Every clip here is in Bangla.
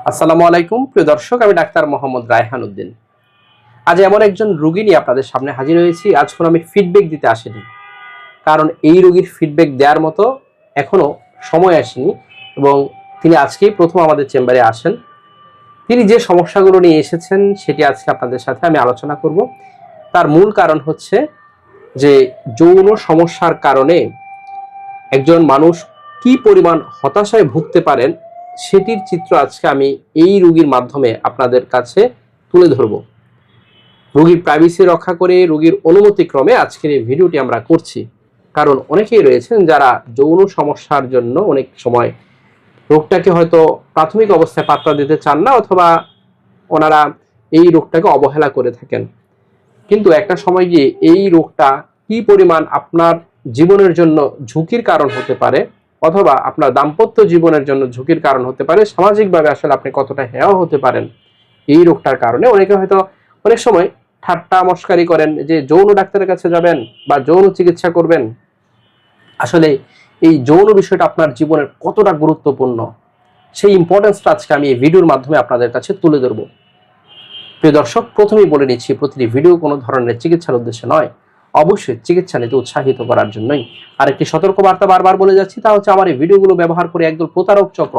আসসালামু আলাইকুম প্রিয় দর্শক, আমি ডাক্তার মোহাম্মদ রায়হান উদ্দিন। আজ এমন একজন রোগী নিয়ে আপনাদের সামনে হাজির হয়েছি। আজ কোনো আমি ফিডব্যাক দিতে আসিনি, কারণ এই রোগীর ফিডব্যাক দেওয়ার মতো এখনো সময় আসেনি এবং তিনি আজকেই প্রথম আমাদের চেম্বারে আসেন। তিনি যে সমস্যাগুলো নিয়ে এসেছেন সেটি আজকে আপনাদের সাথে আমি আলোচনা করব। তার মূল কারণ হচ্ছে যে যৌন সমস্যার কারণে একজন মানুষ কি পরিমাণ হতাশায় ভুগতে পারেন সেটির চিত্র আজকে আমি এই রোগীর মাধ্যমে আপনাদের কাছে তুলে ধরব। রোগীর প্রাইভেসি রক্ষা করে রোগীর অনুমতিক্রমে আজকের এই ভিডিওটি আমরা করছি, কারণ অনেকেই রয়েছেন যারা যৌন সমস্যার জন্য অনেক সময় রোগটাকে হয়তো প্রাথমিক অবস্থায় পাত্তা দিতে চান না, অথবা ওনারা এই রোগটাকে অবহেলা করে থাকেন। কিন্তু একটা সময় গিয়ে এই রোগটা কি পরিমাণ আপনার জীবনের জন্য ঝুঁকির কারণ হতে পারে, অথবা আপনার দাম্পত্য জীবনের জন্য ঝুঁকির কারণ হতে পারে, সামাজিকভাবে আসলে আপনি কতটা হেয় হতে পারেন এই রোগটার কারণে। অনেকে হয়তো অনেক সময় ঠাট্টা মস্কারি করেন যে যৌন ডাক্তারের কাছে যাবেন বা যৌন চিকিৎসা করবেন। আসলে এই যৌন বিষয়টা আপনার জীবনের কতটা গুরুত্বপূর্ণ সেই ইম্পর্টেন্সটা আজকে আমি এই ভিডিওর মাধ্যমে আপনাদের কাছে তুলে ধরবো। প্রিয় দর্শক, প্রথমেই বলে নিচ্ছি, প্রতিটি ভিডিও কোনো ধরনের চিকিৎসার উদ্দেশ্যে নয়, অবশ্যই চিকিৎসা নিতে উৎসাহিত করার জন্যই। আর একটি সতর্কবার্তা বারবার বলে যাচ্ছি, তা হচ্ছে আমার এই ভিডিওগুলো ব্যবহার করে একদল প্রতারক চক্র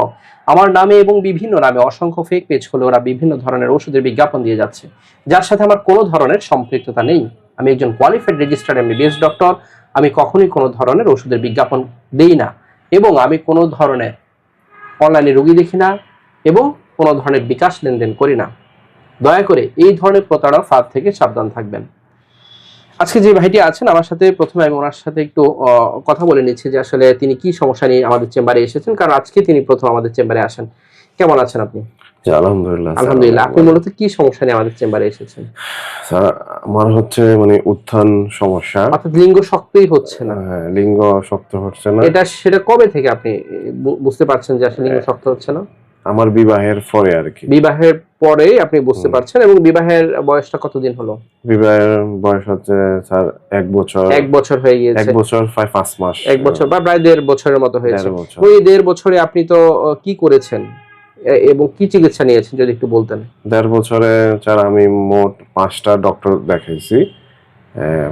আমার নামে এবং বিভিন্ন নামে অসংখ্য ফেক পেজ খুলে ওরা বিভিন্ন ধরনের ওষুধের বিজ্ঞাপন দিয়ে যাচ্ছে, যার সাথে আমার কোনো ধরনের সম্পৃক্ততা নেই। আমি একজন কোয়ালিফাইড রেজিস্টার্ড এমবিবিএস ডক্টর। আমি কখনোই কোনো ধরনের ওষুধের বিজ্ঞাপন দেই না, এবং আমি কোনো ধরনের অনলাইনে রোগী দেখি না এবং কোনো ধরনের বিকাশ লেনদেন করি না। দয়া করে এই ধরনের প্রতারণা ফাঁদ থেকে সাবধান থাকবেন। আজকে যে ভাইটি আছেন আমার সাথে, প্রথমে আমি ওনার সাথে একটু কথা বলে নিচ্ছি যে আসলে তিনি কি সমস্যা নিয়ে আমাদের চেম্বারে এসেছেন, কারণ আজকে তিনি প্রথম আমাদের চেম্বারে আসেন। কেমন আছেন আপনি? আলহামদুলিল্লাহ। আলহামদুলিল্লাহ। আপনি মূলত কি সমস্যা নিয়ে আমাদের চেম্বারে এসেছেন? স্যার, আমার হচ্ছে উত্থান সমস্যা। অর্থাৎ লিঙ্গ শক্তই হচ্ছে না? হ্যাঁ, লিঙ্গ শক্ত হচ্ছে না। সেটা কবে থেকে আপনি বুঝতে পারছেন যে আসলে লিঙ্গ শক্ত হচ্ছে না? আমার বিবাহের পরে আর কি। বিবাহের পরেই আপনি বুঝতে পারছেন? এবং বিবাহের বয়সটা কতদিন হলো? বিবাহের বয়স হচ্ছে স্যার 1 বছর। 1 বছর হয়ে গিয়েছে। 1 বছর 5 মাস। 1 বছর বা প্রায় 1.5 বছরের মতো হয়েছে। 1.5 বছর। ওই 1.5 বছরে আপনি তো কি করেছেন এবং কি চিকিৎসা নিয়েছেন যদি একটু বলতেন? 1.5 বছরে স্যার আমি মোট 5টা ডক্টর দেখাইছি।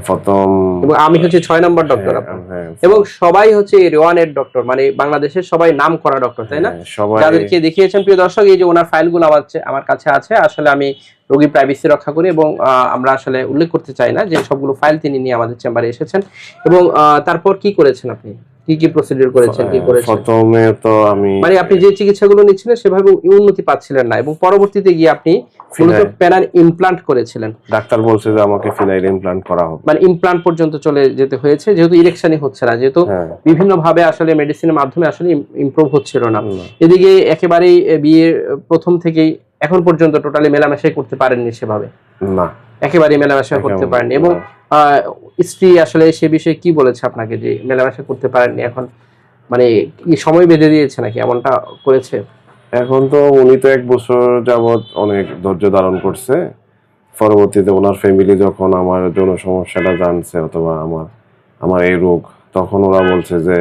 প্রথম এবং আমি হচ্ছে 6 নম্বর ডক্টর আপনার, এবং সবাই হচ্ছে রেওয়ান এর ডক্টর, মানে বাংলাদেশের সবাই নাম করা ডক্টর, তাই না? যাদেরকে দেখিয়েছেন প্রিয় দর্শক, এই যে ওনার ফাইলগুলো আমার কাছে আছে। আসলে আমি রোগীর প্রাইভেসি রক্ষা করি এবং আমরা আসলে উল্লেখ করতে চাই না যে সবগুলো ফাইল তিনি নিয়ে আমাদের চেম্বারে এসেছেন। এবং তারপর কি করেছেন আপনি? কি প্রসিডিউর করেছেন, কি করেছেন? প্রথমে তো আমি মানে আপনি যে চিকিৎসাগুলো নিচ্ছিলেন সেভাবে উন্নতি পাচ্ছিলেন না, এবং পরবর্তীতে গিয়ে আপনি মূলত পেনাল ইমপ্লান্ট করেছিলেন। ডাক্তার বলছে যে আমাকে ফিনাইল ইমপ্লান্ট করা হবে, মানে ইমপ্লান্ট পর্যন্ত চলে যেতে হয়েছে, যেহেতু ইরেকশনই হচ্ছে না, যেহেতু বিভিন্ন ভাবে আসলে মেডিসিনের মাধ্যমে আসলে ইমপ্রুভ হচ্ছিল না। এদিকে একেবারেই বিয়ের প্রথম থেকেই এখন পর্যন্ত টোটালি মেলামেশাই করতে পারেননি সেভাবে? না, একেবারেই মেলামেশা করতে পারেননি। এবং স্ত্রী আসলে সে বিষয়ে কি বলেছে আপনাকে যে মেলামেশা করতে পারেননি? এখন মানে কি সময় বেঁধে দিয়েছে নাকি এমনটা করেছে? এখন তো উনি তো 1 বছর যাবত অনেক ধৈর্য ধারণ করছে। পরবর্তীতে ওনার ফ্যামিলি যখন আমার যৌন সমস্যাটা জানছে, অথবা আমার এই রোগ, তখন ওরা বলছে যে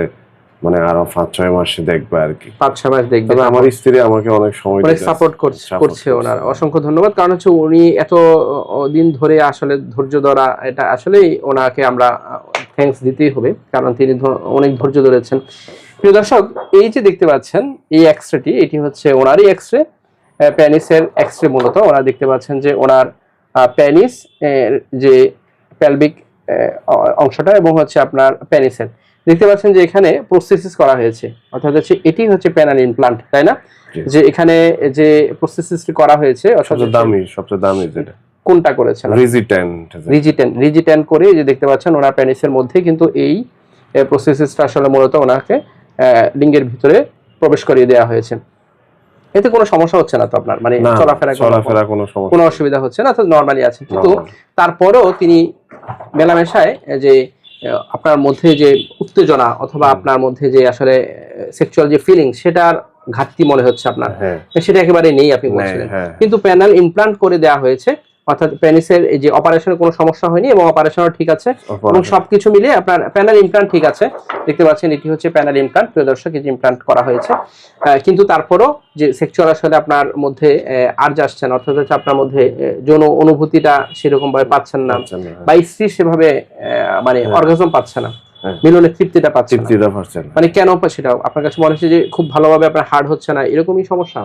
আরো 5-6 মাস দেখবে আর কি। 5-6 মাস দেখবে। তবে আমার স্ত্রী আমাকে অনেক সময় অনেক সাপোর্ট করছে। ওনার অসংখ্য ধন্যবাদ। কারণ হচ্ছে উনি এত দিন ধরে আসলে ধৈর্য ধরা, এটা আসলেই ওনাকে আমরা থ্যাঙ্কস দিতেই হবে, কারণ তিনি অনেক ধৈর্য ধরেছেন। প্রিয় দর্শক, এই যে দেখতে পাচ্ছেন এই এক্সরেটি, এটি হচ্ছে ওনারই এক্সরে, প্যানিসের এক্সরে। মূলত ওনারা দেখতে পাচ্ছেন যে ওনার প্যানিস যে পেলভিক অংশটা এবং হচ্ছে আপনার প্যানিসের দেখতে পাচ্ছেন যে এখানে প্রসেসিস করা হয়েছে, অর্থাৎ হচ্ছে এটি হচ্ছে পেনাল ইমপ্লান্ট, তাই না? যে এখানে যে প্রসেসিসটি করা হয়েছে সবচেয়ে দামি যেটা, কোনটা করেছেন? রিজিটেন করে যে দেখতে পাচ্ছেন ওনার প্যানিসের মধ্যে কিন্তু এই প্রসেসিসটা আসলে মূলত ওনাকে লিঙ্গের ভিতরে প্রবেশ করিয়ে দেওয়া হয়েছে। এতে কোনো সমস্যা হচ্ছে না তো আপনার? মানে চলাফেরা কোনো অসুবিধা হচ্ছে না তো? নরমালি আছে। কিন্তু তারপরেও তিনি মেলামেশায় যে আপনার মধ্যে যে উত্তেজনা, অথবা আপনার মধ্যে যে আসলে সেক্সুয়াল যে ফিলিং, সেটার ঘাটতি মনে হচ্ছে আপনার, সেটা একেবারে নেই আপনি বলছিলেন। কিন্তু প্যানাল ইমপ্লান্ট করে দেওয়া হয়েছে, অর্থাৎ পেনিসের এই যে অপারেশনের কোনো সমস্যা হয়নি এবং অপারেশনও ঠিক আছে এবং সবকিছু মিলিয়ে আপনার প্যানেল ইমপ্লান্ট ঠিক আছে। দেখতে পাচ্ছেন এটি হচ্ছে প্যানেল ইমপ্লান্ট, প্রিয় দর্শক, এই যে ইমপ্লান্ট করা হয়েছে। কিন্তু তারপরও যে সেক্সুয়াল আসলে আপনার মধ্যে আর্জ আসছে না, অর্থাৎ হচ্ছে আপনার মধ্যে যৌন অনুভূতিটা সেরকম ভাবে পাচ্ছেন না, বা স্ত্রী সেভাবে মানে অর্গাজম পাচ্ছে না, মিলনের তৃপ্তিটা পাচ্ছেন না, মানে কেন সেটা আপনার কাছে মনে হচ্ছে যে খুব ভালোভাবে আপনার হার্ড হচ্ছে না, এরকমই সমস্যা।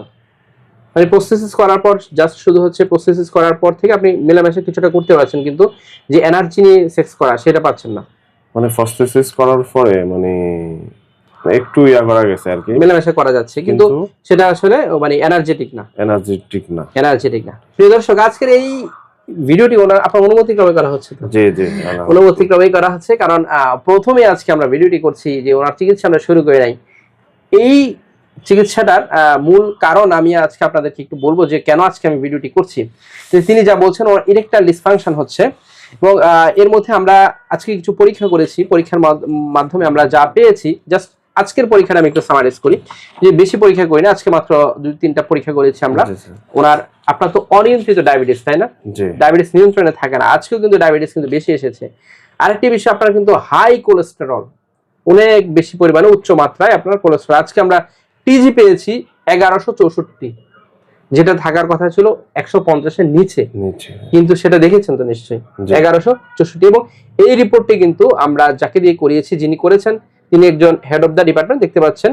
মানে প্রসেসিস করার পর জাস্ট শুধু হচ্ছে প্রসেসিস করার পর থেকে আপনি মেলামেশা কিছুটা করতে পারছেন, কিন্তু যে এনার্জি নিয়ে সেক্স করা সেটা পাচ্ছেন না। মানে প্রসেসিস করার পরে মানে একটু করা গেছে আর কি, মেলামেশা করা যাচ্ছে, কিন্তু সেটা আসলে মানে এনার্জেটিক না। প্রিয় দর্শক, আজকের এই ভিডিওটি আপনার অনুমতিক্রমে করা হচ্ছে তো? জি জি, অনুমতিক্রমে করা হচ্ছে, কারণ প্রথমে আজকে আমরা ভিডিওটি করছি যে ওনার চিকিৎসা আমরা শুরু করে নাই। এই চিকিৎসাটার মূল কারণ আমি আজকে আপনাদেরকে একটু বলবো যে কেন আজকে আমি ভিডিওটি করছি। তিনি যা বলছেন ওর ইরেকটাইল ডিসফাংশন হচ্ছে, এবং এর মধ্যে আমরা আজকে কিছু পরীক্ষা করেছি, পরীক্ষার মাধ্যমে আমরা যা পেয়েছি, জাস্ট আজকের পরীক্ষাটা আমি একটু সামারাইজ করি, যে বেশি পরীক্ষা করি না, আজকে মাত্র 2-3টা পরীক্ষা করেছি আমরা। ওনার আপনার তো অনিয়ন্ত্রিত ডায়াবেটিস, তাই না? ডায়াবেটিস নিয়ন্ত্রণে থাকে না, আজকেও কিন্তু ডায়াবেটিস কিন্তু বেশি এসেছে। আরেকটি বিষয়, আপনার কিন্তু হাই কোলেস্টেরল, অনেক বেশি পরিমাণে উচ্চ মাত্রায় আপনার কোলেস্টেরল। আজকে আমরা টিজি পেয়েছি 1164, যেটা থাকার কথা ছিল 150-এর নিচে, কিন্তু সেটা দেখেছেন তো নিশ্চয়ই 1164। এবং এই রিপোর্টটি কিন্তু আমরা যাকে দিয়ে করিয়েছি, যিনি করেছেন তিনি একজন হেড অফ দ্য ডিপার্টমেন্ট, দেখতে পাচ্ছেন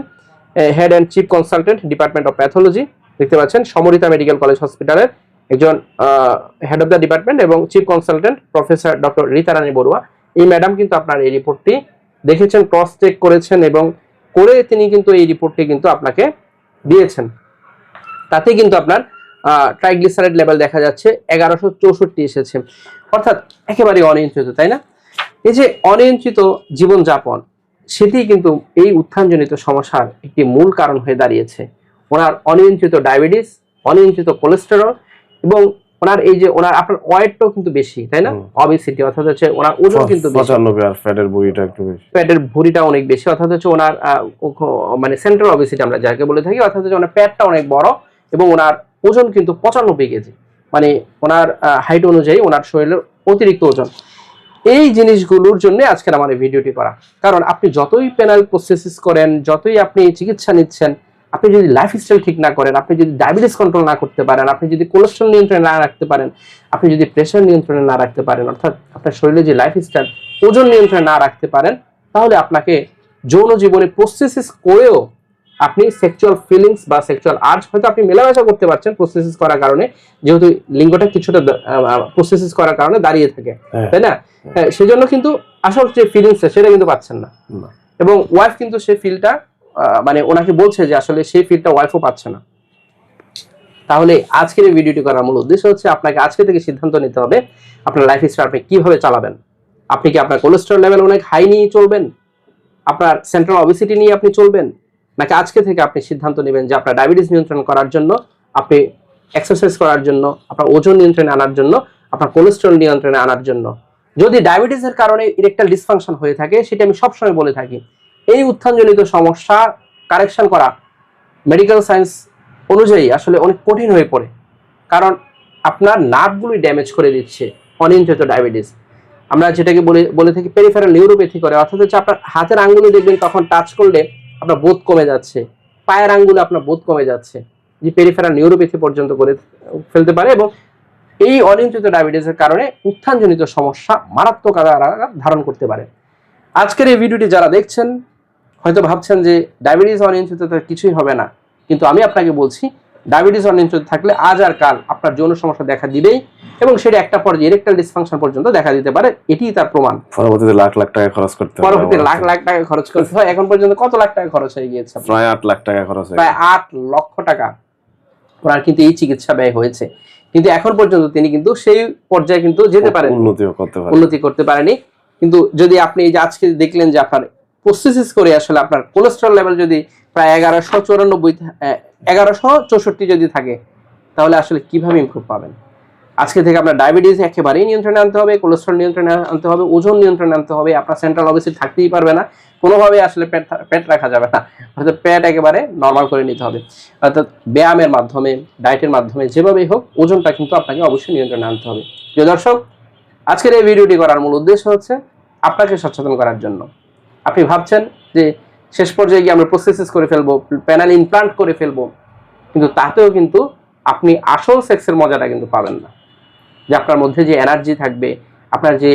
head and chief consultant department of pathology, দেখতে পাচ্ছেন সমরিতা মেডিকেল কলেজ হসপিটালের একজন হেড অফ দ্য ডিপার্টমেন্ট এবং chief consultant professor doctor Ritarani Barua. এই ম্যাডাম কিন্তু আপনার এই রিপোর্টটি দেখেছেন, ক্রস চেক করেছেন এবং করে তিনি কিন্তু এই রিপোর্টটি কিন্তু আপনাকে দিয়েছেন। তাতে কিন্তু আপনার ট্রাইগ্লিসারাইড লেভেল দেখা যাচ্ছে 1164 এসেছে, অর্থাৎ একেবারে অনিয়ন্ত্রিত, তাই না? এই যে অনিয়ন্ত্রিত জীবনযাপন, সেটি কিন্তু এই উত্থানজনিত সমস্যার একটি মূল কারণ হয়ে দাঁড়িয়েছে। ওনার অনিয়ন্ত্রিত ডায়াবেটিস, অনিয়ন্ত্রিত কোলেস্টেরল, এবং ওনার এই যে ওনার আপনার ওয়েটটাও কিন্তু বেশি, তাই না? অবেসিটি, অর্থাৎ হচ্ছে ওনার ওজন কিন্তু বেশি, 95, আর ফ্যাটের ভুঁড়িটা একটু বেশি, ফ্যাটের ভুঁড়িটা অনেক বেশি, অর্থাৎ হচ্ছে ওনার মানে সেন্ট্রাল অবেসিটি আমরা যাকে বলে থাকি, অর্থাৎ হচ্ছে ওনার পেটটা অনেক বড় এবং ওনার ওজন কিন্তু 95 কেজি, মানে ওনার হাইট অনুযায়ী ওনার শরীরের অতিরিক্ত ওজন। এই জিনিসগুলোর জন্য আজকের আমার এই ভিডিওটি করা, কারণ আপনি যতই পেনাল প্রসেসিস করেন, যতই আপনি চিকিৎসা নিচ্ছেন, আপনি যদি লাইফস্টাইল ঠিক না করেন, আপনি যদি ডায়াবেটিস কন্ট্রোল না করতে পারেন, আপনি যদি কোলেস্টেরল নিয়ন্ত্রণে না রাখতে পারেন, আপনি যদি প্রেশার নিয়ন্ত্রণে না রাখতে পারেন, অর্থাৎ আপনার শরীরে যে লাইফস্টাইল ওজন নিয়ন্ত্রণে না রাখতে পারেন, তাহলে আপনাকে যৌন জীবনে প্রসেসিস করেও আপনি সেক্সুয়াল ফিলিংস বা সেক্সুয়াল আর্জ হয়তো আপনি মেলামেশা করতে পারছেন প্রসেসিস করার কারণে, যেহেতু লিঙ্গটা কিছুটা প্রসেসিস করার কারণে দাঁড়িয়ে থাকে, তাই না? সেজন্য কিন্তু আসল যে ফিলিংসটা সেটা কিন্তু পাচ্ছেন না, এবং ওয়াইফ কিন্তু সেই ফিলটা মানে ওনাকে বলছে যে আসলে সেই ফিলটা ওয়াইফও পাচ্ছে না। তাহলে আজকের এই ভিডিওটি করার মূল উদ্দেশ্য হচ্ছে আপনাকে আজকে থেকে সিদ্ধান্ত নিতে হবে আপনার লাইফস্টাইল আপনি কিভাবে চালাবেন। আপনি কি আপনার কোলেস্টেরল লেভেল অনেক হাই নিয়ে চলবেন, আপনার সেন্ট্রাল অবেসিটি নিয়ে আপনি চলবেন, নাকি আজকে থেকে আপনি সিদ্ধান্ত নেবেন যে আপনার ডায়াবেটিস নিয়ন্ত্রণ করার জন্য, আপনি এক্সারসাইজ করার জন্য, আপনার ওজন নিয়ন্ত্রণে আনার জন্য, আপনার কোলেস্টেরল নিয়ন্ত্রণে আনার জন্য। যদি ডায়াবেটিসের কারণে ইরেকটাইল ডিসফাংশন হয়ে থাকে, সেটা আমি সবসময় বলে থাকি, এই উত্থানজনিত সমস্যা কারেকশন করা মেডিকেল সায়েন্স অনুযায়ী আসলে অনেক কঠিন হয়ে পড়ে, কারণ আপনার নার্ভগুলি ড্যামেজ করে দিচ্ছে অনিয়ন্ত্রিত ডায়াবেটিস। আমরা যেটাকে বলে থাকি পেরিফেরাল নিউরোপ্যাথি করে, অর্থাৎ হচ্ছে আপনার হাতের আঙ্গুলে দেখবেন তখন টাচ করলে আপনার বোধ কমে যাচ্ছে, পায়ের আঙ্গুলে আপনার বোধ কমে যাচ্ছে, যে পেরিফেরাল নিউরোপ্যাথি পর্যন্ত করে ফেলতে পারে। এবং এই অনিয়ন্ত্রিত ডায়াবেটিসের কারণে উত্থানজনিত সমস্যা মারাত্মক আকার ধারণ করতে পারে। আজকের এই ভিডিওটি যারা দেখছেন হয়তো ভাবছেন যে ডায়াবেটিস অনিয়ন্ত্রিত কিছুই হবে না, কিন্তু আমি আপনাকে বলছি ডায়াবেটিস অনিয়ন্ত্রিত থাকলে আজ আর কাল আপনার যৌন সমস্যা দেখা দিবেই, এবং সেটা একটা পর্যায়ে ইরেকটাইল ডিসফাংশন পর্যন্ত দেখা দিতে পারে। এটিই তার প্রমাণ। পরবর্তীতে লাখ লাখ টাকা খরচ করতে হয়, পরবর্তীতে লাখ লাখ টাকা খরচ করতে হয়। এখন পর্যন্ত কত লাখ টাকা খরচ হয়ে গিয়েছে? প্রায় 8 লাখ টাকা খরচ, প্রায় 8 লক্ষ টাকা ওনার কিন্তু এই চিকিৎসা ব্যয় হয়েছে, কিন্তু এখন পর্যন্ত তিনি কিন্তু সেই পর্যায়ে কিন্তু যেতে পারেন, উন্নতি করতে পারেনি। কিন্তু যদি আপনি এই যে আজকে দেখলেন যে আপনার প্রসেসিস করে আসলে আপনার কোলেস্টেরল লেভেল যদি প্রায় 1164 যদি থাকে, তাহলে আসলে কিভাবে ইমপ্রুভ পাবেন? আজকে থেকে আপনার ডায়াবেটিস একেবারেই নিয়ন্ত্রণে আনতে হবে, কোলেস্ট্রল নিয়ন্ত্রণে আনতে হবে, ওজন নিয়ন্ত্রণে আনতে হবে। আপনার সেন্ট্রাল অবেসিটি থাকতেই পারবে না, কোনোভাবে আসলে পেট রাখা যাবে না, অর্থাৎ পেট একেবারে নর্মাল করে নিতে হবে। অর্থাৎ ব্যায়ামের মাধ্যমে, ডায়েটের মাধ্যমে, যেভাবেই হোক ওজনটা কিন্তু আপনাকে অবশ্যই নিয়ন্ত্রণে আনতে হবে। প্রিয় দর্শক, আজকের এই ভিডিওটি করার মূল উদ্দেশ্য হচ্ছে আপনাকে সচেতন করার জন্য। আপনি ভাবছেন যে শেষ পর্যায়ে গিয়ে আমরা প্রসেসিস করে ফেলবো, প্যানাল ইমপ্লান্ট করে ফেলবো, কিন্তু তাতেও কিন্তু আপনি আসল সেক্সের মজাটা কিন্তু পাবেন না। যে আপনার মধ্যে যে এনার্জি থাকবে, আপনার যে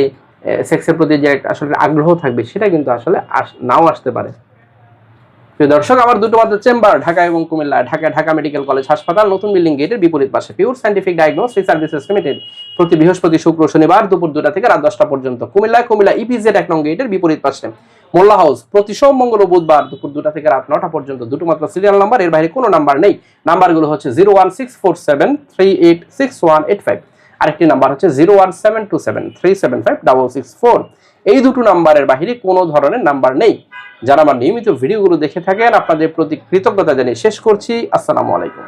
সেক্সের প্রতি যে আসলে আগ্রহ থাকবে, সেটা কিন্তু আসলে নাও আসতে পারে। প্রিয় দর্শক, আমার দুটো মাত্র চেম্বার ঢাকা এবং কুমিল্লা। ঢাকা মেডিকেল কলেজ হাসপাতাল, নতুন বিল্ডিং গেটের বিপরীত পাশে। Pure scientific diagnostic services limited, প্রতি বৃহস্পতি, শুক্র, শনিবার দুপুর 2টা থেকে রাত 10টা পর্যন্ত। কুমিল্লা ইপিজেড 1 নং গেটের বিপরীত পাশে। মোল্লা হাউস, প্রতি সোম, মঙ্গল ও বুধবার দুপুর 2টা থেকে রাত 9টা পর্যন্ত। দুটো মাত্র সিরিয়াল নাম্বার, এর বাইরে কোনো নাম্বার নেই। নাম্বারগুলো হচ্ছে 01647386185, আরেকটি নাম্বার হচ্ছে 01727375664। এই দুটো নাম্বারের বাইরে কোনো ধরনের নাম্বার নেই। যারা আমার নিয়মিত ভিডিওগুলো দেখে থাকেন, আপনাদের প্রতি কৃতজ্ঞতা জানিয়ে শেষ করছি। আসসালামু আলাইকুম।